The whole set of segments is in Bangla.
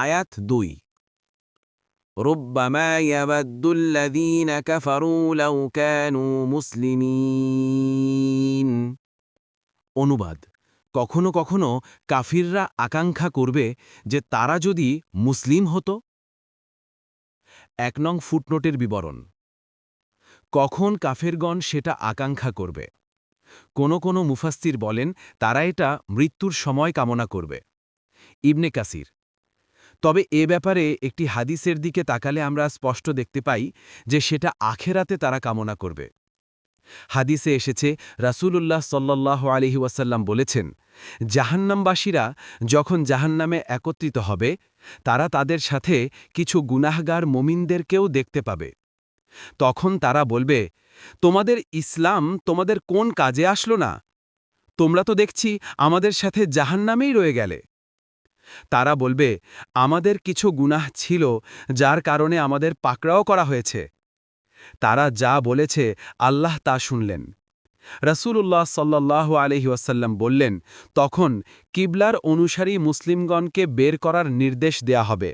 আয়াত ২ রুব্বামা ইয়াবাদ্দুল্লাযীনা কাফারু লাউ কানু মুসলিমিন। অনুবাদ: কখনো কখনো কাফিররা আকাঙ্ক্ষা করবে যে তারা যদি মুসলিম হতো। ১ নং ফুটনোটের বিবরণ: কখন কাফেরগণ সেটা আকাঙ্ক্ষা করবে? কোনো মুফাসসির বলেন তারা এটা মৃত্যুর সময় কামনা করবে। ইবনে কাসির: তবে এ ব্যাপারে একটি হাদিসের দিকে তাকালে আমরা স্পষ্ট দেখতে পাই যে সেটা আখেরাতে তারা কামনা করবে। হাদিসে এসেছে রাসূলুল্লাহ সাল্লাল্লাহু আলাইহি ওয়াসাল্লাম বলেছেন, জাহান্নামবাসীরা যখন জাহান্নামে একত্রিত হবে তারা তাদের সাথে কিছু গুনাহগার মুমিনদেরকেও দেখতে পাবে। তখন তারা বলবে, তোমাদের ইসলাম তোমাদের কোন কাজে আসলো না? তোমরা তো দেখছি আমাদের সাথে জাহান্নামেই রয়ে গেলে। তারা বলবে, আমাদের কিছু গুনাহ ছিল যার কারণে আমাদের পাকড়াও করা হয়েছে। তারা যা বলেছে আল্লাহ তা শুনলেন। রাসূলুল্লাহ সাল্লাল্লাহু আলাইহি ওয়াসাল্লাম বললেন, তখন কিবলার অনুসারী মুসলিমগণকে বের করার নির্দেশ দেয়া হবে।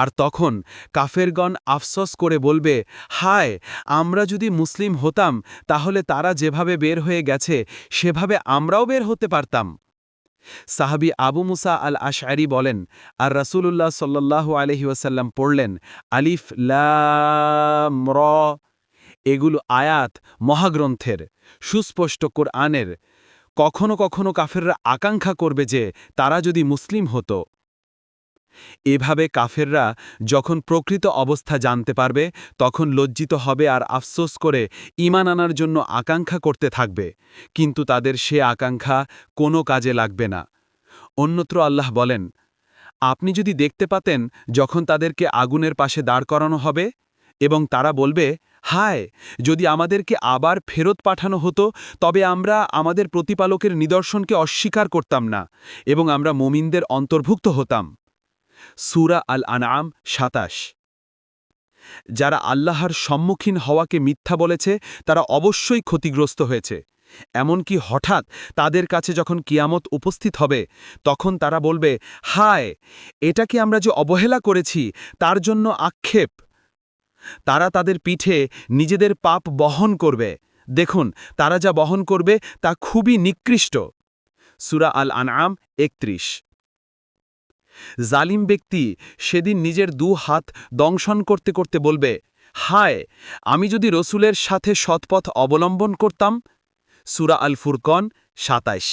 আর তখন কাফেরগণ আফসোস করে বলবে, হায়, আমরা যদি মুসলিম হতাম তাহলে তারা যেভাবে বের হয়ে গেছে সেভাবে আমরাও বের হতে পারতাম। সাহাবী আবু মুসা আল আশআরি বলেন, আর রাসূলুল্লাহ সাল্লাল্লাহু আলাইহি ওয়াসাল্লাম পড়লেন, আলিফ লাম র। এগুলো আয়াত মহাগ্রন্থের, সুস্পষ্ট কোরআনের। কখনো কখনো কাফেররা আকাঙ্ক্ষা করবে যে তারা যদি মুসলিম হতো। এভাবে কাফেররা যখন প্রকৃত অবস্থা জানতে পারবে তখন লজ্জিত হবে আর আফসোস করে ঈমান আনার জন্য আকাঙ্ক্ষা করতে থাকবে, কিন্তু তাদের সে আকাঙ্ক্ষা কোনো কাজে লাগবে না। অন্যত্র আল্লাহ বলেন, আপনি যদি দেখতে পাতেন যখন তাদেরকে আগুনের পাশে দাঁড় করানো হবে এবং তারা বলবে, হায়, যদি আমাদেরকে আবার ফেরত পাঠানো হতো তবে আমরা আমাদের প্রতিপালকের নিদর্শনকে অস্বীকার করতাম না এবং আমরা মুমিনদের অন্তর্ভুক্ত হতাম। সূরা আল আনআম ২৭। যারা আল্লাহর সম্মুখীন হওয়াকে মিথ্যা বলেছে তারা অবশ্যই ক্ষতিগ্রস্ত হয়েছে। এমনকি হঠাৎ তাদের কাছে যখন কিয়ামত উপস্থিত হবে তখন তারা বলবে, হায়, এটাকে আমরা যে অবহেলা করেছি তার জন্য আক্ষেপ। তারা তাদের পিঠে নিজেদের পাপ বহন করবে। দেখুন, তারা যা বহন করবে তা খুবই নিকৃষ্ট। সূরা আল আনআম ৩১। জালিম ব্যক্তি সেদিন নিজের ২ হাত দংশন করতে করতে বলবে, হায়, আমি যদি রসুলের সাথে সৎপথ অবলম্বন করতাম। সূরা আল ফুরকন ২৭।